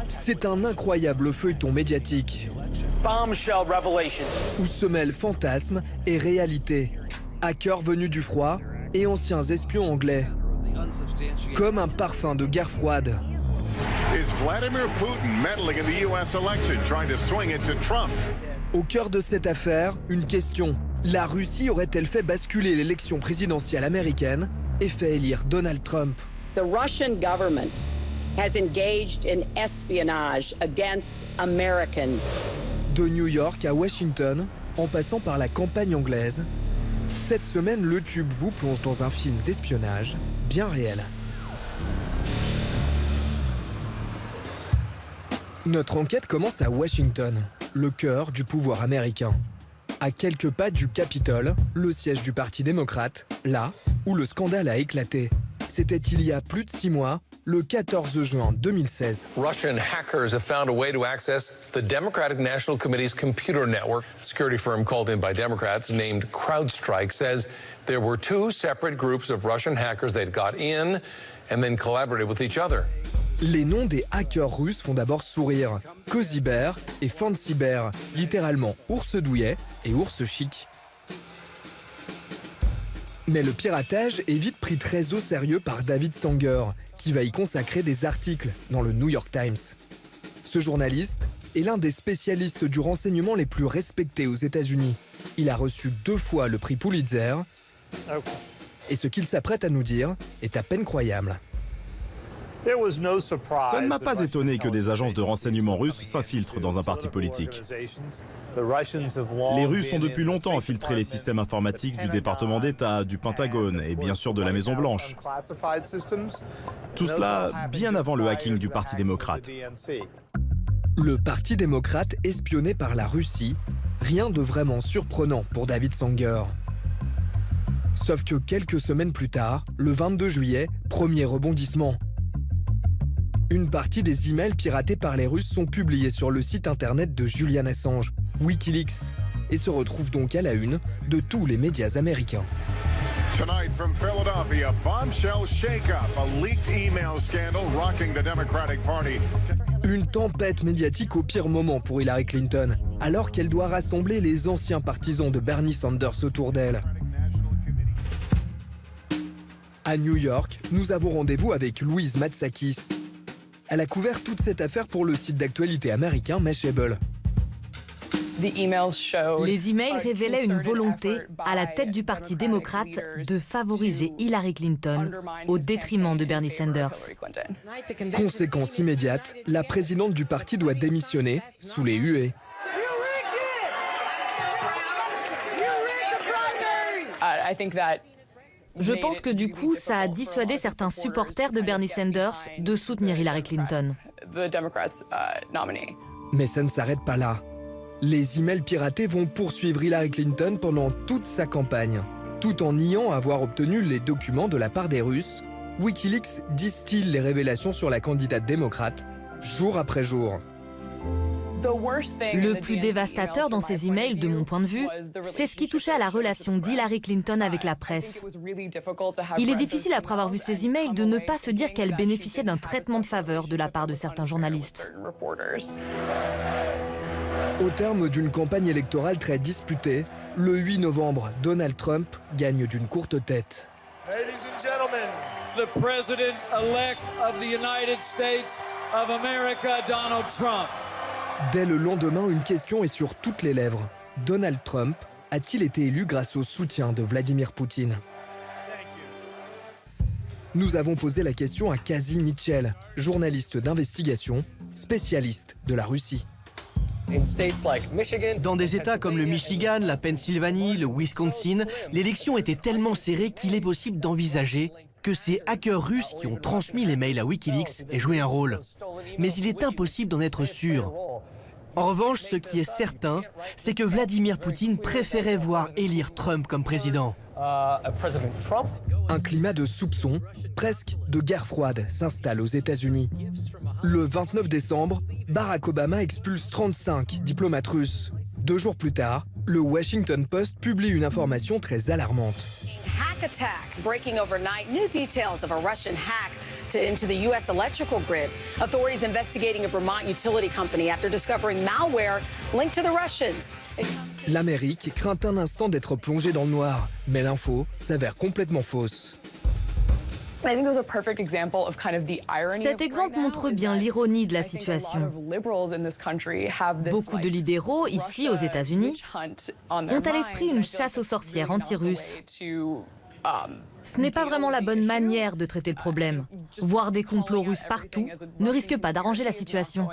C'est un incroyable feuilleton médiatique où se mêlent fantasmes et réalité. Hackers venus du froid et anciens espions anglais. Comme un parfum de guerre froide. Au cœur de cette affaire, une question. La Russie aurait-elle fait basculer l'élection présidentielle américaine et fait élire Donald Trump? The Russian government has engaged in espionage against Americans. De New York à Washington, en passant par la campagne anglaise, cette semaine, le Tube vous plonge dans un film d'espionnage bien réel. Notre enquête commence à Washington, le cœur du pouvoir américain. À quelques pas du Capitole, le siège du Parti démocrate, là où le scandale a éclaté. C'était il y a plus de 6 mois, le 14 juin 2016. Russian hackers have found a way to access the Democratic National Committee's computer network. A security firm called in by Democrats named CrowdStrike says there were 2 separate groups of Russian hackers that got in and then collaborated with each other. Les noms des hackers russes font d'abord sourire. Cozy Bear et Fancy Bear, littéralement ours douillet et ours chic. Mais le piratage est vite pris très au sérieux par David Sanger, qui va y consacrer des articles dans le New York Times. Ce journaliste est l'un des spécialistes du renseignement les plus respectés aux États-Unis. Il a reçu 2 fois le prix Pulitzer, et ce qu'il s'apprête à nous dire est à peine croyable. Ça ne m'a pas étonné que des agences de renseignement russes s'infiltrent dans un parti politique. Les Russes ont depuis longtemps infiltré les systèmes informatiques du département d'État, du Pentagone et bien sûr de la Maison-Blanche. Tout cela bien avant le hacking du Parti démocrate. Le Parti démocrate espionné par la Russie, rien de vraiment surprenant pour David Sanger. Sauf que quelques semaines plus tard, le 22 juillet, premier rebondissement. Une partie des emails piratés par les Russes sont publiés sur le site internet de Julian Assange, Wikileaks, et se retrouvent donc à la une de tous les médias américains. Tonight from Philadelphia, bombshell shake-up, a leaked email scandal rocking the Democratic Party. Une tempête médiatique au pire moment pour Hillary Clinton, alors qu'elle doit rassembler les anciens partisans de Bernie Sanders autour d'elle. À New York, nous avons rendez-vous avec Louise Matsakis. Elle a couvert toute cette affaire pour le site d'actualité américain Mashable. Les emails révélaient une volonté, à la tête du Parti démocrate, de favoriser Hillary Clinton au détriment de Bernie Sanders. Conséquence immédiate, la présidente du parti doit démissionner sous les huées. Je pense que du coup, ça a dissuadé certains supporters de Bernie Sanders de soutenir Hillary Clinton. Mais ça ne s'arrête pas là. Les emails piratés vont poursuivre Hillary Clinton pendant toute sa campagne. Tout en niant avoir obtenu les documents de la part des Russes, Wikileaks distille les révélations sur la candidate démocrate, jour après jour. Le plus dévastateur dans ces emails, de mon point de vue, c'est ce qui touchait à la relation d'Hillary Clinton avec la presse. Il est difficile, après avoir vu ces emails, de ne pas se dire qu'elle bénéficiait d'un traitement de faveur de la part de certains journalistes. Au terme d'une campagne électorale très disputée, le 8 novembre, Donald Trump gagne d'une courte tête. Ladies and gentlemen, the president-elect of the United States of America, Donald Trump. Dès le lendemain, une question est sur toutes les lèvres. Donald Trump a-t-il été élu grâce au soutien de Vladimir Poutine? Nous avons posé la question à Kazi Mitchell, journaliste d'investigation, spécialiste de la Russie. Dans des États comme le Michigan, la Pennsylvanie, le Wisconsin, l'élection était tellement serrée qu'il est possible d'envisager que ces hackers russes qui ont transmis les mails à Wikileaks aient joué un rôle. Mais il est impossible d'en être sûr. En revanche, ce qui est certain, c'est que Vladimir Poutine préférait voir élire Trump comme président. Un climat de soupçon, presque de guerre froide, s'installe aux États-Unis. Le 29 décembre, Barack Obama expulse 35 diplomates russes. 2 jours plus tard, le Washington Post publie une information très alarmante. hack attack breaking overnight. New details of a Russian hack into the U.S. electrical grid. Authorities investigating a Vermont utility company after discovering malware linked to the Russians. L'Amérique craint un instant d'être plongée dans le noir, mais l'info s'avère complètement fausse. Cet exemple montre bien l'ironie de la situation. Beaucoup de libéraux, ici aux États-Unis, ont à l'esprit une chasse aux sorcières anti-russes. Ce n'est pas vraiment la bonne manière de traiter le problème. Voir des complots russes partout ne risque pas d'arranger la situation.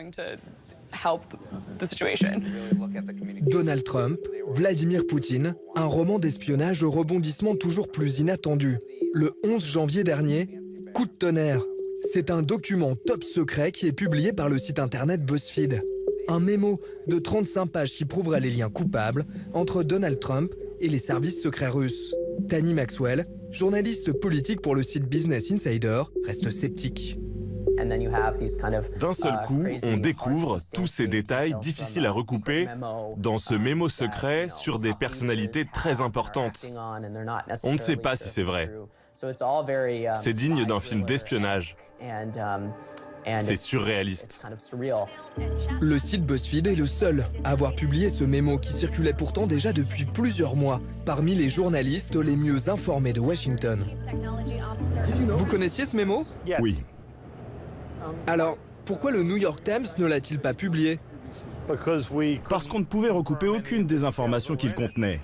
Donald Trump, Vladimir Poutine, un roman d'espionnage au rebondissement toujours plus inattendu. Le 11 janvier dernier, coup de tonnerre. C'est un document top secret qui est publié par le site internet BuzzFeed. Un mémo de 35 pages qui prouvera les liens coupables entre Donald Trump et les services secrets russes. Tani Maxwell, journaliste politique pour le site Business Insider, reste sceptique. D'un seul coup, on découvre tous ces détails difficiles à recouper dans ce mémo secret sur des personnalités très importantes. On ne sait pas si c'est vrai. C'est digne d'un film d'espionnage. C'est surréaliste. Le site BuzzFeed est le seul à avoir publié ce mémo qui circulait pourtant déjà depuis plusieurs mois parmi les journalistes les mieux informés de Washington. Vous connaissiez ce mémo? Oui. Alors, pourquoi le New York Times ne l'a-t-il pas publié? Parce qu'on ne pouvait recouper aucune des informations qu'il contenait.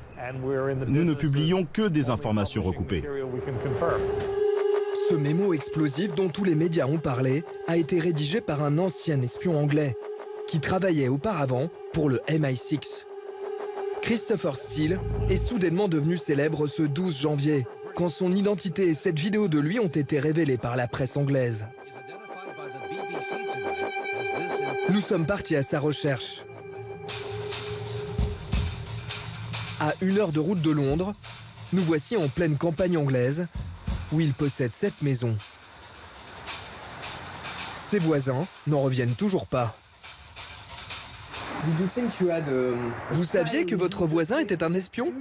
Nous ne publions que des informations recoupées. Ce mémo explosif dont tous les médias ont parlé a été rédigé par un ancien espion anglais qui travaillait auparavant pour le MI6. Christopher Steele est soudainement devenu célèbre ce 12 janvier, quand son identité et cette vidéo de lui ont été révélées par la presse anglaise. Nous sommes partis à sa recherche. À 1 heure de route de Londres, nous voici en pleine campagne anglaise, où il possède 7 maisons. Ses voisins n'en reviennent toujours pas. Vous saviez que votre voisin était un espion?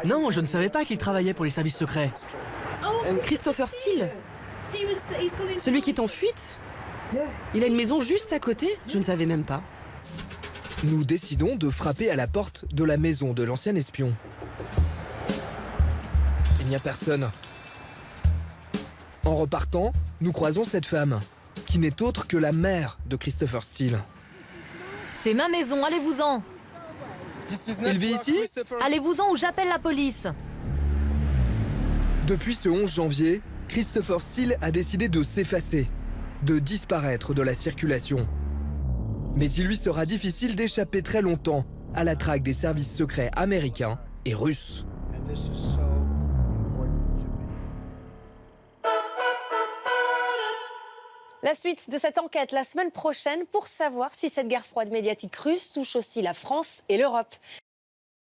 Non, je ne savais pas qu'il travaillait pour les services secrets. Christopher Steele? Celui qui est en fuite? Il a une maison juste à côté? Je ne savais même pas. Nous décidons de frapper à la porte de la maison de l'ancien espion. Il n'y a personne. En repartant, nous croisons cette femme, qui n'est autre que la mère de Christopher Steele. C'est ma maison, allez-vous-en! Il vit ici? Allez-vous-en ou j'appelle la police! Depuis ce 11 janvier, Christopher Steele a décidé de s'effacer, de disparaître de la circulation. Mais il lui sera difficile d'échapper très longtemps à la traque des services secrets américains et russes. La suite de cette enquête la semaine prochaine pour savoir si cette guerre froide médiatique russe touche aussi la France et l'Europe.